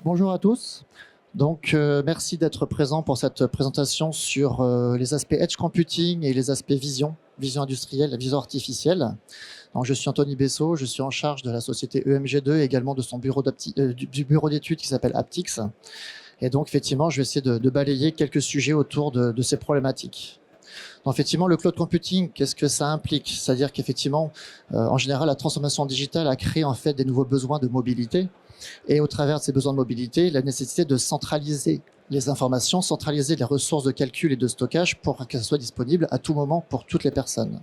Bonjour à tous. Merci d'être présent pour cette présentation sur les aspects edge computing et les aspects vision industrielle, vision artificielle. Donc, je suis Anthony Bessot, je suis en charge de la société EMG2 et également de son bureau du bureau d'études qui s'appelle Aptix. Et donc, effectivement, je vais essayer de balayer quelques sujets autour de ces problématiques. Donc, effectivement, le cloud computing, qu'est-ce que ça implique? C'est-à-dire qu'effectivement, en général, la transformation digitale a créé en fait des nouveaux besoins de mobilité. Et au travers de ces besoins de mobilité, la nécessité de centraliser les informations, centraliser les ressources de calcul et de stockage pour qu'elles soient disponibles à tout moment pour toutes les personnes.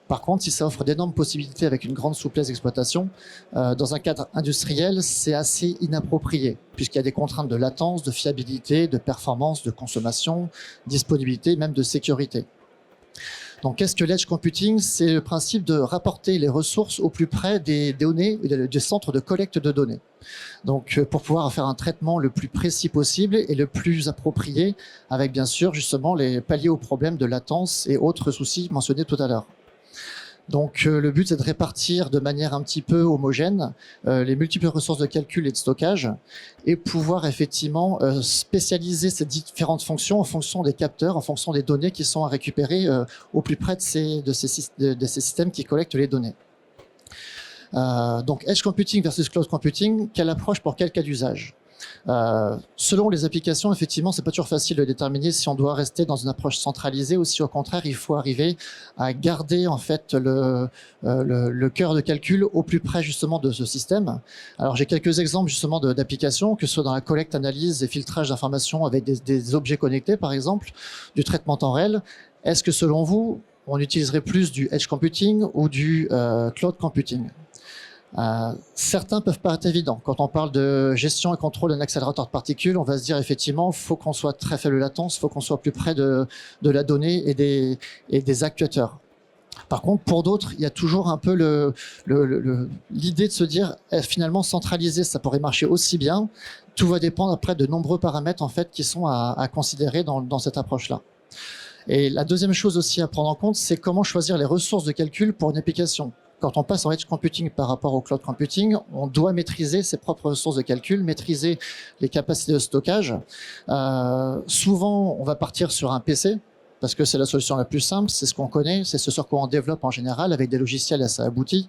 Par contre, si ça offre d'énormes possibilités avec une grande souplesse d'exploitation, dans un cadre industriel, c'est assez inapproprié, puisqu'il y a des contraintes de latence, de fiabilité, de performance, de consommation, disponibilité, même de sécurité. Donc, qu'est-ce que l'edge computing? C'est le principe de rapporter les ressources au plus près des données, des centres de collecte de données. Donc, pour pouvoir faire un traitement le plus précis possible et le plus approprié, avec bien sûr justement les paliers aux problèmes de latence et autres soucis mentionnés tout à l'heure. Donc, le but, c'est de répartir de manière un petit peu homogène les multiples ressources de calcul et de stockage et pouvoir effectivement spécialiser ces différentes fonctions en fonction des capteurs, en fonction des données qui sont à récupérer au plus près de ces systèmes qui collectent les données. Donc, edge computing versus cloud computing, quelle approche pour quel cas d'usage? Selon les applications, effectivement, c'est pas toujours facile de déterminer si on doit rester dans une approche centralisée ou si au contraire il faut arriver à garder en fait le cœur de calcul au plus près justement de ce système. Alors j'ai quelques exemples justement d'applications, que ce soit dans la collecte, analyse et filtrage d'informations avec des objets connectés par exemple, du traitement temps réel. Est-ce que selon vous, on utiliserait plus du edge computing ou du cloud computing? Certains peuvent paraître évidents. Quand on parle de gestion et contrôle d'un accélérateur de particules, on va se dire effectivement, faut qu'on soit très faible latence, faut qu'on soit plus près de la donnée et des actuateurs. Par contre, pour d'autres, il y a toujours un peu l'idée de se dire, finalement, centraliser, ça pourrait marcher aussi bien. Tout va dépendre après de nombreux paramètres en fait qui sont à considérer dans cette approche-là. Et la deuxième chose aussi à prendre en compte, c'est comment choisir les ressources de calcul pour une application. Quand on passe en edge computing par rapport au cloud computing, on doit maîtriser ses propres ressources de calcul, maîtriser les capacités de stockage. Souvent, on va partir sur un PC, parce que c'est la solution la plus simple, c'est ce qu'on connaît, c'est ce sur quoi on développe en général, avec des logiciels assez aboutis,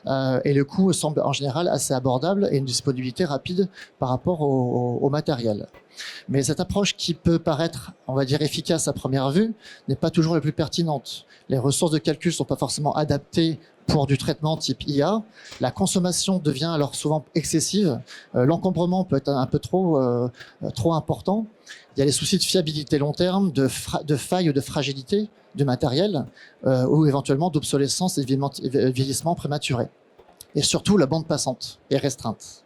et le coût semble en général assez abordable et une disponibilité rapide par rapport au matériel. Mais cette approche qui peut paraître, on va dire, efficace à première vue, n'est pas toujours la plus pertinente. Les ressources de calcul ne sont pas forcément adaptées pour du traitement type IA. La consommation devient alors souvent excessive. L'encombrement peut être un peu trop important. Il y a les soucis de fiabilité long terme, de failles ou de fragilité du matériel, ou éventuellement d'obsolescence et de vieillissement prématuré. Et surtout, la bande passante est restreinte.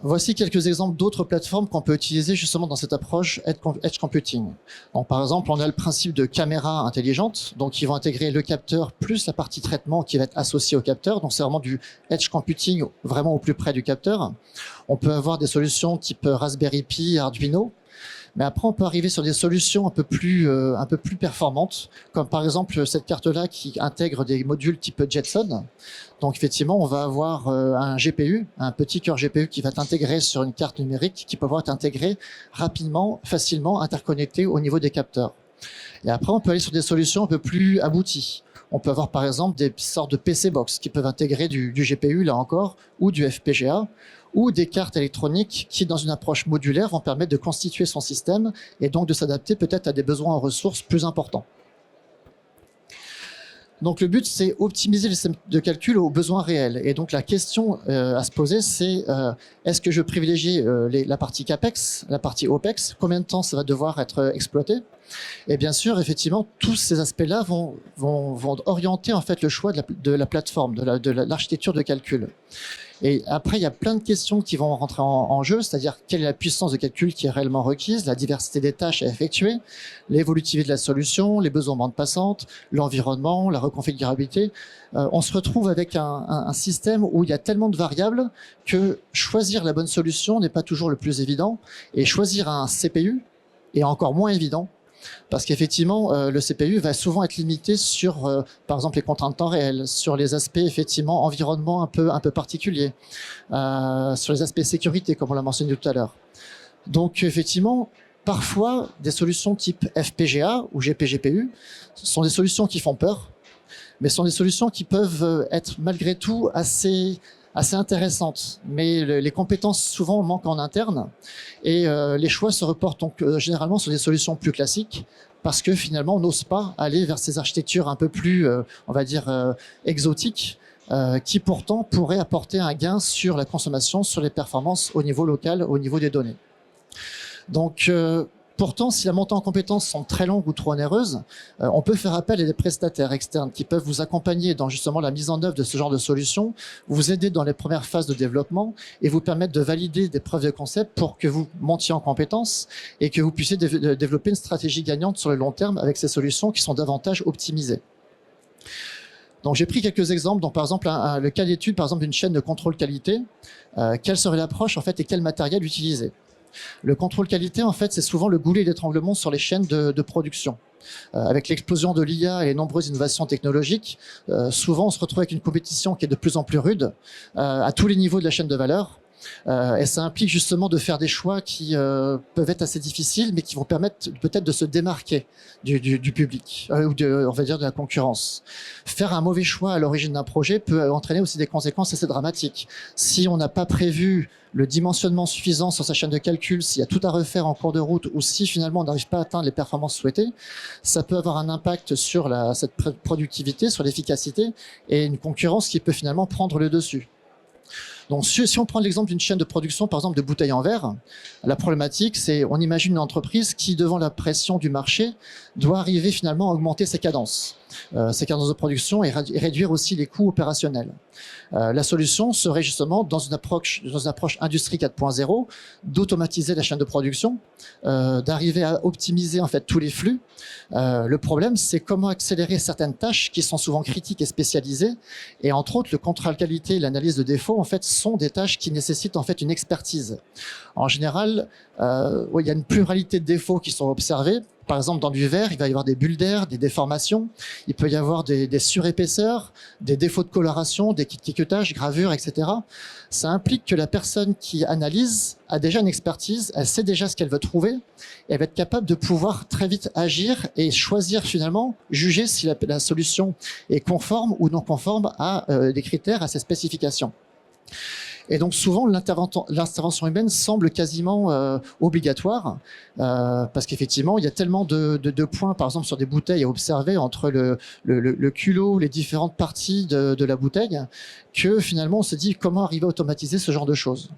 Voici quelques exemples d'autres plateformes qu'on peut utiliser justement dans cette approche edge computing. Donc, par exemple, on a le principe de caméra intelligente, donc ils vont intégrer le capteur plus la partie traitement qui va être associée au capteur. Donc c'est vraiment du edge computing vraiment au plus près du capteur. On peut avoir des solutions type Raspberry Pi, Arduino. Mais après, on peut arriver sur des solutions un peu plus performantes, comme par exemple cette carte-là qui intègre des modules type Jetson. Donc effectivement, on va avoir un GPU, un petit cœur GPU qui va être intégré sur une carte numérique qui peut pouvoir être intégré rapidement, facilement, interconnecté au niveau des capteurs. Et après, on peut aller sur des solutions un peu plus abouties. On peut avoir par exemple des sortes de PC box qui peuvent intégrer du GPU, là encore, ou du FPGA, ou des cartes électroniques qui, dans une approche modulaire, vont permettre de constituer son système et donc de s'adapter peut-être à des besoins en ressources plus importants. Donc le but, c'est optimiser le système de calcul aux besoins réels. Et donc la question à se poser, c'est est-ce que je privilégie la partie CAPEX, la partie OPEX? Combien de temps ça va devoir être exploité? Et bien sûr, effectivement, tous ces aspects-là vont orienter en fait le choix de la plateforme, de l'architecture de calcul. Et après, il y a plein de questions qui vont rentrer en jeu, c'est-à-dire quelle est la puissance de calcul qui est réellement requise, la diversité des tâches à effectuer, l'évolutivité de la solution, les besoins en bande passante, l'environnement, la reconfigurabilité. On se retrouve avec un système où il y a tellement de variables que choisir la bonne solution n'est pas toujours le plus évident, et choisir un CPU est encore moins évident. Parce qu'effectivement, le CPU va souvent être limité sur, par exemple, les contraintes de temps réel, sur les aspects, effectivement, environnement un peu particuliers, sur les aspects sécurité, comme on l'a mentionné tout à l'heure. Donc, effectivement, parfois, des solutions type FPGA ou GPGPU sont des solutions qui font peur, mais sont des solutions qui peuvent être malgré tout assez intéressantes. Mais les compétences souvent manquent en interne et les choix se reportent donc généralement sur des solutions plus classiques parce que finalement on n'ose pas aller vers ces architectures un peu plus, on va dire, exotiques qui pourtant pourraient apporter un gain sur la consommation, sur les performances au niveau local, au niveau des données. Donc, pourtant, si la montée en compétences sont très longues ou trop onéreuses, on peut faire appel à des prestataires externes qui peuvent vous accompagner dans justement la mise en œuvre de ce genre de solutions, vous aider dans les premières phases de développement et vous permettre de valider des preuves de concept pour que vous montiez en compétences et que vous puissiez développer une stratégie gagnante sur le long terme avec ces solutions qui sont davantage optimisées. Donc j'ai pris quelques exemples. Donc par exemple le cas d'étude par exemple d'une chaîne de contrôle qualité. Quelle serait l'approche en fait et quel matériel utiliser? Le contrôle qualité, en fait, c'est souvent le goulet d'étranglement sur les chaînes de production. Avec l'explosion de l'IA et les nombreuses innovations technologiques, souvent on se retrouve avec une compétition qui est de plus en plus rude à tous les niveaux de la chaîne de valeur. Et ça implique justement de faire des choix qui peuvent être assez difficiles, mais qui vont permettre peut-être de se démarquer du public, ou on va dire de la concurrence. Faire un mauvais choix à l'origine d'un projet peut entraîner aussi des conséquences assez dramatiques. Si on n'a pas prévu le dimensionnement suffisant sur sa chaîne de calcul, s'il y a tout à refaire en cours de route, ou si finalement on n'arrive pas à atteindre les performances souhaitées, ça peut avoir un impact sur cette productivité, sur l'efficacité, et une concurrence qui peut finalement prendre le dessus. Donc, si on prend l'exemple d'une chaîne de production, par exemple, de bouteilles en verre, la problématique, c'est on imagine une entreprise qui, devant la pression du marché, doit arriver finalement à augmenter ses cadences de production et réduire aussi les coûts opérationnels. La solution serait justement, dans une approche industrie 4.0, d'automatiser la chaîne de production, d'arriver à optimiser en fait tous les flux. Le problème, c'est comment accélérer certaines tâches qui sont souvent critiques et spécialisées. Et entre autres, le contrôle qualité et l'analyse de défauts, en fait, sont des tâches qui nécessitent en fait une expertise. En général, il y a une pluralité de défauts qui sont observés. Par exemple, dans du verre, il va y avoir des bulles d'air, des déformations. Il peut y avoir des surépaisseurs, des défauts de coloration, des étiquetages, gravures, etc. Ça implique que la personne qui analyse a déjà une expertise, elle sait déjà ce qu'elle veut trouver, et elle va être capable de pouvoir très vite agir et choisir finalement, juger si la solution est conforme ou non conforme à des critères, à ses spécifications. Et donc souvent, l'intervention humaine semble quasiment obligatoire parce qu'effectivement, il y a tellement de points, par exemple sur des bouteilles à observer entre le culot, les différentes parties de la bouteille, que finalement on se dit comment arriver à automatiser ce genre de choses.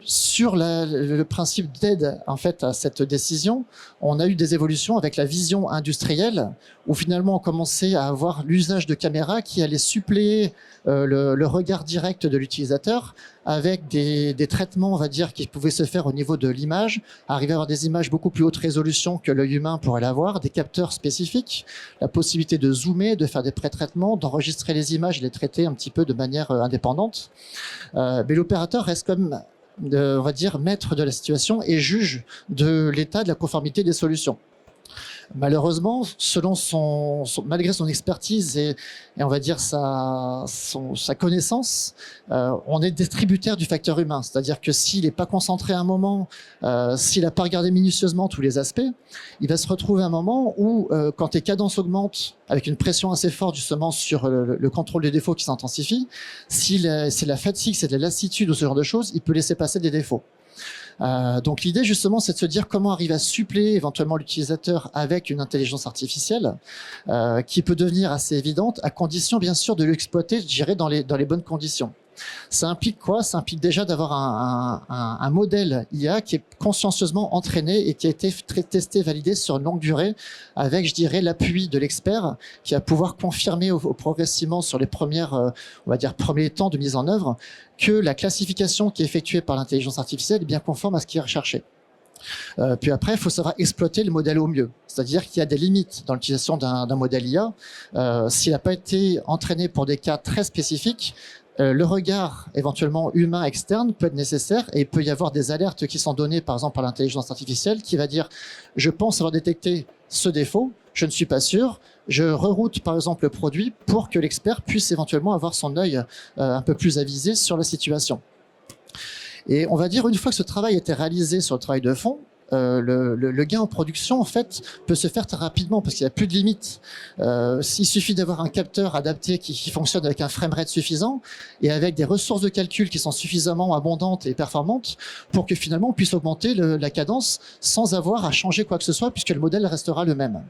Sur le principe d'aide en fait à cette décision, on a eu des évolutions avec la vision industrielle où finalement on commençait à avoir l'usage de caméras qui allait suppléer le regard direct de l'utilisateur avec des traitements, on va dire, qui pouvaient se faire au niveau de l'image, arriver à avoir des images beaucoup plus haute résolution que l'œil humain pourrait l'avoir, des capteurs spécifiques, la possibilité de zoomer, de faire des pré-traitements, d'enregistrer les images et les traiter un petit peu de manière indépendante. Mais l'opérateur reste comme on va dire, maître de la situation et juge de l'état de la conformité des solutions. Malheureusement, malgré son expertise et on va dire sa connaissance, on est tributaire du facteur humain. C'est-à-dire que s'il n'est pas concentré à un moment, s'il n'a pas regardé minutieusement tous les aspects, il va se retrouver à un moment où, quand les cadences augmentent, avec une pression assez forte justement sur le contrôle des défauts qui s'intensifie, si c'est la fatigue, c'est de la lassitude ou ce genre de choses, il peut laisser passer des défauts. Donc l'idée justement, c'est de se dire comment arriver à suppléer éventuellement l'utilisateur avec une intelligence artificielle qui peut devenir assez évidente, à condition bien sûr de l'exploiter, je dirais, dans les bonnes conditions. Ça implique quoi? Ça implique déjà d'avoir un modèle IA qui est consciencieusement entraîné et qui a été testé, validé sur une longue durée avec, je dirais, l'appui de l'expert qui va pouvoir confirmer progressivement sur les on va dire, premiers temps de mise en œuvre que la classification qui est effectuée par l'intelligence artificielle est bien conforme à ce qui est recherché. Puis après, il faut savoir exploiter le modèle au mieux. C'est-à-dire qu'il y a des limites dans l'utilisation d'un modèle IA. S'il n'a pas été entraîné pour des cas très spécifiques, le regard éventuellement humain externe peut être nécessaire et il peut y avoir des alertes qui sont données par exemple par l'intelligence artificielle qui va dire je pense avoir détecté ce défaut, je ne suis pas sûr, je reroute par exemple le produit pour que l'expert puisse éventuellement avoir son œil un peu plus avisé sur la situation. Et on va dire une fois que ce travail a été réalisé sur le travail de fond, le gain en production en fait peut se faire très rapidement parce qu'il n'y a plus de limite. Il suffit d'avoir un capteur adapté qui fonctionne avec un framerate suffisant et avec des ressources de calcul qui sont suffisamment abondantes et performantes pour que finalement on puisse augmenter la cadence sans avoir à changer quoi que ce soit puisque le modèle restera le même.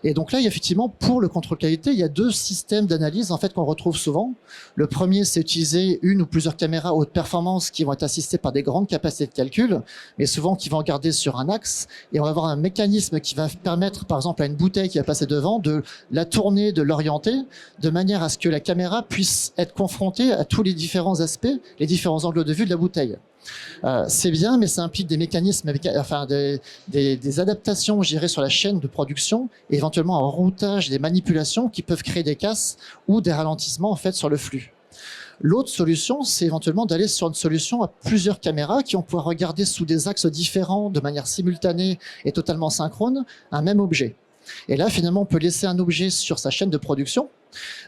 Et donc là, effectivement, pour le contrôle qualité, il y a deux systèmes d'analyse en fait qu'on retrouve souvent. Le premier, c'est utiliser une ou plusieurs caméras haute performance qui vont être assistées par des grandes capacités de calcul, mais souvent qui vont regarder sur un axe. Et on va avoir un mécanisme qui va permettre, par exemple, à une bouteille qui va passer devant, de la tourner, de l'orienter, de manière à ce que la caméra puisse être confrontée à tous les différents aspects, les différents angles de vue de la bouteille. C'est bien, mais ça implique des mécanismes, enfin des adaptations, je dirais, sur la chaîne de production, et éventuellement un routage, des manipulations qui peuvent créer des casses ou des ralentissements en fait sur le flux. L'autre solution, c'est éventuellement d'aller sur une solution à plusieurs caméras qui vont pouvoir regarder sous des axes différents, de manière simultanée et totalement synchrone, un même objet. Et là, finalement, on peut laisser un objet sur sa chaîne de production,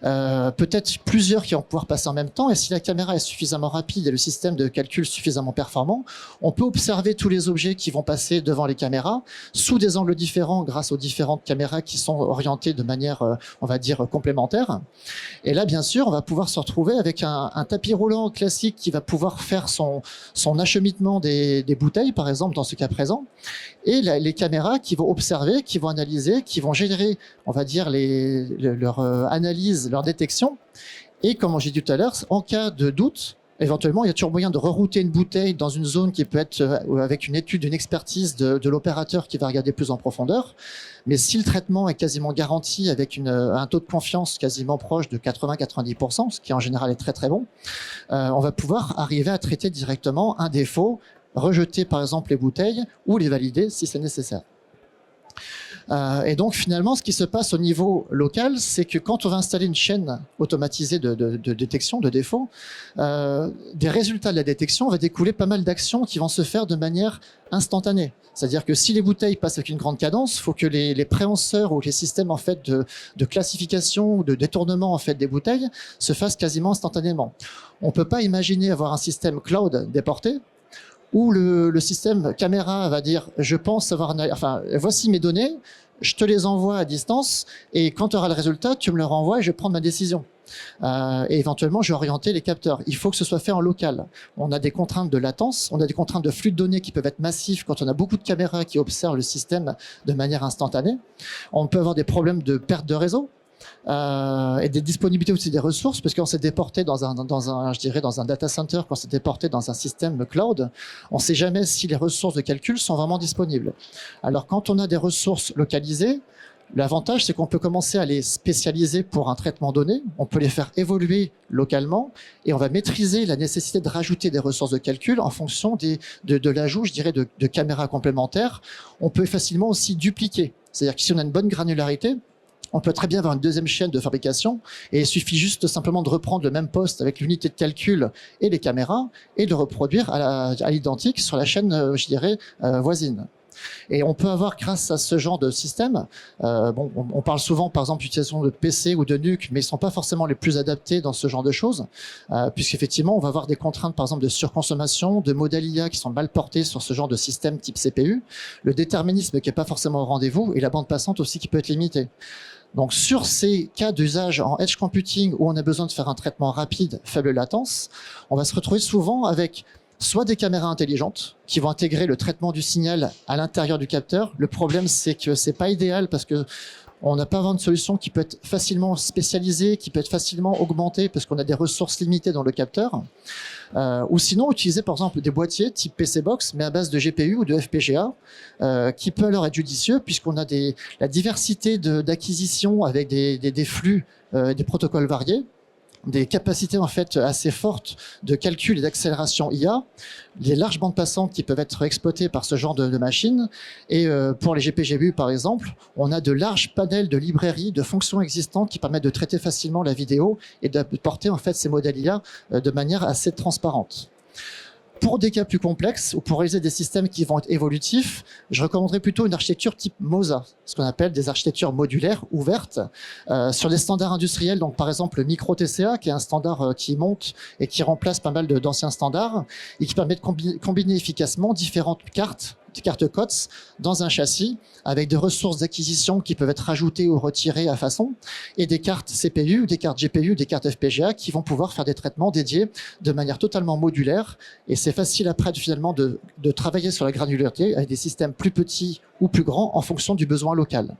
peut-être plusieurs qui vont pouvoir passer en même temps, et si la caméra est suffisamment rapide et le système de calcul suffisamment performant, on peut observer tous les objets qui vont passer devant les caméras sous des angles différents grâce aux différentes caméras qui sont orientées de manière, on va dire, complémentaire. Et là, bien sûr, on va pouvoir se retrouver avec un tapis roulant classique qui va pouvoir faire son acheminement des bouteilles, par exemple, dans ce cas présent, et les caméras qui vont observer, qui vont analyser, qui vont générer, on va dire, leur analyse, leur détection. Et comme j'ai dit tout à l'heure, en cas de doute, éventuellement, il y a toujours moyen de rerouter une bouteille dans une zone qui peut être avec une étude, une expertise de l'opérateur qui va regarder plus en profondeur. Mais si le traitement est quasiment garanti avec un taux de confiance quasiment proche de 80-90%, ce qui en général est très très bon, on va pouvoir arriver à traiter directement un défaut, rejeter par exemple les bouteilles ou les valider si c'est nécessaire. Et donc finalement, ce qui se passe au niveau local, c'est que quand on va installer une chaîne automatisée de détection de défauts, des résultats de la détection va découler pas mal d'actions qui vont se faire de manière instantanée. C'est-à-dire que si les bouteilles passent avec une grande cadence, il faut que les préhenseurs ou les systèmes en fait de classification ou de détournement en fait des bouteilles se fassent quasiment instantanément. On peut pas imaginer avoir un système cloud déporté où le système caméra va dire je pense avoir, enfin voici mes données, je te les envoie à distance et quand tu auras le résultat, tu me le renvoies et je vais prendre ma décision. Et éventuellement, je vais orienter les capteurs. Il faut que ce soit fait en local. On a des contraintes de latence, on a des contraintes de flux de données qui peuvent être massifs quand on a beaucoup de caméras qui observent le système de manière instantanée. On peut avoir des problèmes de perte de réseau. Et des disponibilités aussi des ressources, parce qu'on s'est déporté dans un data center, quand on s'est déporté dans un système cloud, on ne sait jamais si les ressources de calcul sont vraiment disponibles. Alors quand on a des ressources localisées, l'avantage c'est qu'on peut commencer à les spécialiser pour un traitement donné, on peut les faire évoluer localement et on va maîtriser la nécessité de rajouter des ressources de calcul en fonction de l'ajout, je dirais, de caméras complémentaires. On peut facilement aussi dupliquer, c'est-à-dire que si on a une bonne granularité, on peut très bien avoir une deuxième chaîne de fabrication et il suffit juste simplement de reprendre le même poste avec l'unité de calcul et les caméras et de le reproduire à l'identique sur la chaîne, je dirais, voisine. Et on peut avoir, grâce à ce genre de système, on parle souvent, par exemple, d'utilisation de PC ou de NUC, mais ils ne sont pas forcément les plus adaptés dans ce genre de choses, puisqu'effectivement, on va avoir des contraintes, par exemple, de surconsommation, de modèles IA qui sont mal portés sur ce genre de système type CPU, le déterminisme qui n'est pas forcément au rendez-vous, et la bande passante aussi qui peut être limitée. Donc, sur ces cas d'usage en edge computing où on a besoin de faire un traitement rapide, faible latence, on va se retrouver souvent avec soit des caméras intelligentes qui vont intégrer le traitement du signal à l'intérieur du capteur. Le problème, c'est que c'est pas idéal parce que on n'a pas vraiment une solution qui peut être facilement spécialisée, qui peut être facilement augmentée parce qu'on a des ressources limitées dans le capteur. Ou sinon, utiliser par exemple des boîtiers type PC Box, mais à base de GPU ou de FPGA, qui peut alors être judicieux puisqu'on a la diversité d'acquisition avec des flux, des protocoles variés. des capacités en fait assez fortes de calcul et d'accélération IA, les larges bandes passantes qui peuvent être exploitées par ce genre de machines. Et pour les GPGPU par exemple, on a de larges panels de librairies, de fonctions existantes qui permettent de traiter facilement la vidéo et d'apporter en fait ces modèles IA de manière assez transparente. Pour des cas plus complexes ou pour réaliser des systèmes qui vont être évolutifs, je recommanderais plutôt une architecture type MOSA, ce qu'on appelle des architectures modulaires ouvertes, sur des standards industriels, donc par exemple le Micro TCA, qui est un standard qui monte et qui remplace pas mal d'anciens standards et qui permet de combiner efficacement différentes cartes COTS dans un châssis avec des ressources d'acquisition qui peuvent être ajoutées ou retirées à façon et des cartes CPU, des cartes GPU, des cartes FPGA qui vont pouvoir faire des traitements dédiés de manière totalement modulaire et c'est facile après finalement de travailler sur la granularité avec des systèmes plus petits ou plus grands en fonction du besoin local.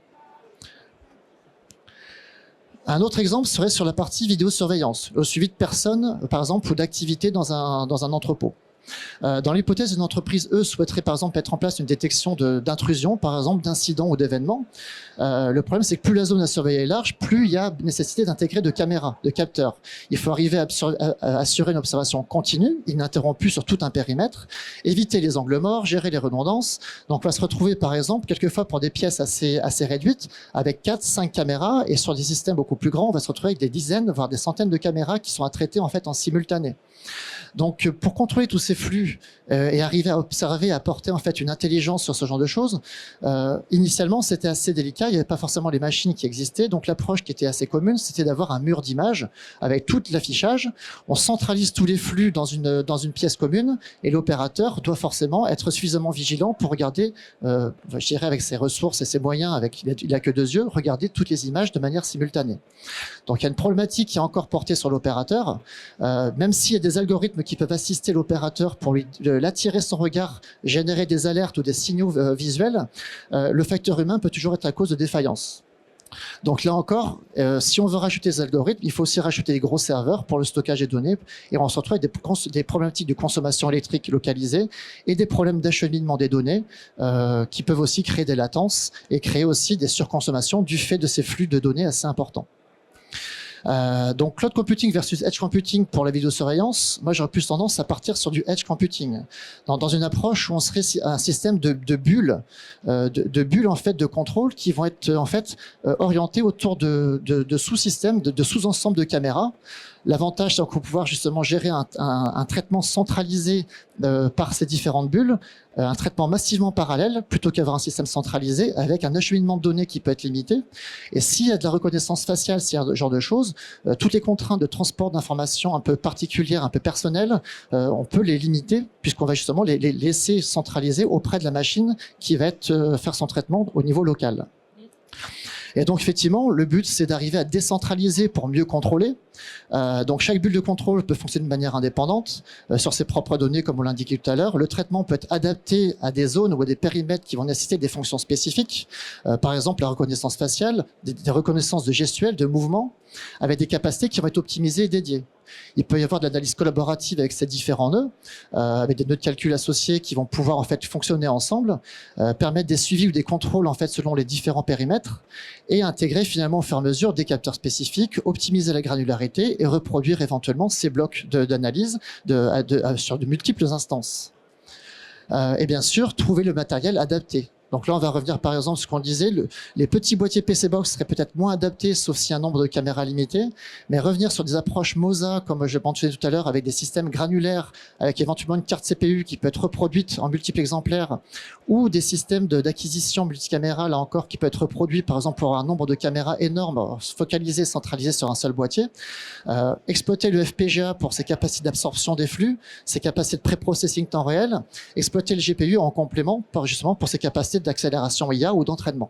Un autre exemple serait sur la partie vidéosurveillance, le suivi de personnes par exemple ou d'activités dans un entrepôt. Dans l'hypothèse, une entreprise, souhaiterait par exemple mettre en place une détection d'intrusion, par exemple d'incidents ou d'événements. Le problème, c'est que plus la zone à surveiller est large, plus il y a nécessité d'intégrer de caméras, de capteurs. Il faut arriver à assurer une observation continue, ininterrompue sur tout un périmètre, éviter les angles morts, gérer les redondances. Donc on va se retrouver par exemple, quelquefois pour des pièces assez réduites, avec 4-5 caméras, et sur des systèmes beaucoup plus grands, on va se retrouver avec des dizaines, voire des centaines de caméras qui sont à traiter en fait en simultané. Donc, pour contrôler tous ces flux et arriver à observer, à apporter en fait une intelligence sur ce genre de choses, initialement, c'était assez délicat. Il n'y avait pas forcément les machines qui existaient. Donc, l'approche qui était assez commune, c'était d'avoir un mur d'images avec tout l'affichage. On centralise tous les flux dans une pièce commune et l'opérateur doit forcément être suffisamment vigilant pour regarder, je dirais avec ses ressources et ses moyens, il n'a que 2 yeux, regarder toutes les images de manière simultanée. Donc, il y a une problématique qui est encore portée sur l'opérateur, même s'il y a des algorithmes qui peuvent assister l'opérateur pour l'attirer son regard, générer des alertes ou des signaux visuels, le facteur humain peut toujours être à cause de défaillances. Donc là encore, si on veut rajouter des algorithmes, il faut aussi rajouter des gros serveurs pour le stockage des données et on se retrouve avec des problématiques de consommation électrique localisée et des problèmes d'acheminement des données qui peuvent aussi créer des latences et créer aussi des surconsommations du fait de ces flux de données assez importants. Donc cloud computing versus edge computing pour la vidéosurveillance, moi j'aurais plus tendance à partir sur du edge computing, dans une approche où on serait un système de bulles, de bulles en fait de contrôle qui vont être en fait orientées autour de sous-systèmes, de sous-ensembles de caméras. L'avantage, c'est qu'on va pouvoir justement gérer un traitement centralisé par ces différentes bulles, un traitement massivement parallèle, plutôt qu'avoir un système centralisé avec un acheminement de données qui peut être limité. Et s'il y a de la reconnaissance faciale, s'il y a ce genre de choses, toutes les contraintes de transport d'informations un peu particulières, un peu personnelles, on peut les limiter, puisqu'on va justement les laisser centraliser auprès de la machine qui va faire son traitement au niveau local. Et donc, effectivement, le but, c'est d'arriver à décentraliser pour mieux contrôler. Donc, chaque bulle de contrôle peut fonctionner de manière indépendante sur ses propres données, comme on l'indiquait tout à l'heure. Le traitement peut être adapté à des zones ou à des périmètres qui vont nécessiter des fonctions spécifiques. Par exemple, la reconnaissance faciale, des reconnaissances de gestuels, de mouvements, avec des capacités qui vont être optimisées et dédiées. Il peut y avoir de l'analyse collaborative avec ces différents nœuds, avec des nœuds de calcul associés qui vont pouvoir en fait fonctionner ensemble, permettre des suivis ou des contrôles en fait selon les différents périmètres, et intégrer finalement au fur et à mesure des capteurs spécifiques, optimiser la granularité et reproduire éventuellement ces blocs d'analyse sur de multiples instances. Et bien sûr, trouver le matériel adapté. Donc là, on va revenir par exemple sur ce qu'on disait, les petits boîtiers PC Box seraient peut-être moins adaptés, sauf si un nombre de caméras limité, mais revenir sur des approches MOSA, comme je mentionnais tout à l'heure, avec des systèmes granulaires, avec éventuellement une carte CPU qui peut être reproduite en multiples exemplaires, ou des systèmes d'acquisition multicaméra, là encore, qui peut être reproduit, par exemple, pour un nombre de caméras énorme, focalisé, centralisé sur un seul boîtier. Exploiter le FPGA pour ses capacités d'absorption des flux, ses capacités de pré-processing temps réel, exploiter le GPU en complément, justement, pour ses capacités d'accélération IA ou d'entraînement.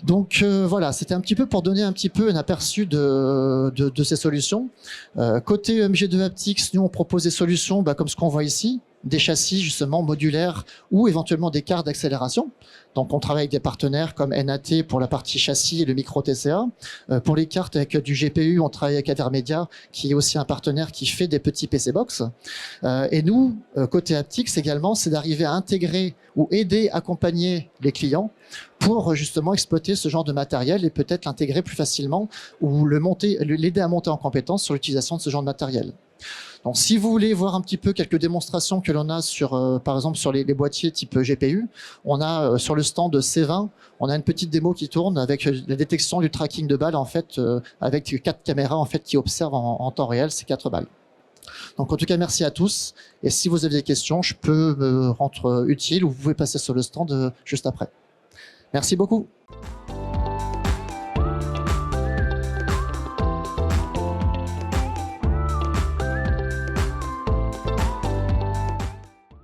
Donc voilà, c'était un petit peu pour donner un petit peu un aperçu de ces solutions. Côté MG2 Haptics, nous on propose des solutions comme ce qu'on voit ici, des châssis justement modulaires ou éventuellement des cartes d'accélération. Donc on travaille avec des partenaires comme NAT pour la partie châssis et le micro TCA. Pour les cartes avec du GPU, on travaille avec Avermedia, qui est aussi un partenaire qui fait des petits PC box. Et nous, côté Aptix également, c'est d'arriver à intégrer ou aider, accompagner les clients pour justement exploiter ce genre de matériel et peut-être l'intégrer plus facilement ou l'aider à monter en compétence sur l'utilisation de ce genre de matériel. Donc, si vous voulez voir un petit peu quelques démonstrations que l'on a sur, par exemple, sur les boîtiers type GPU, on a sur le stand de C20, on a une petite démo qui tourne avec la détection du tracking de balles, en fait, avec 4 caméras, en fait, qui observent en temps réel ces 4 balles. Donc, en tout cas, merci à tous. Et si vous avez des questions, je peux me rendre utile ou vous pouvez passer sur le stand juste après. Merci beaucoup.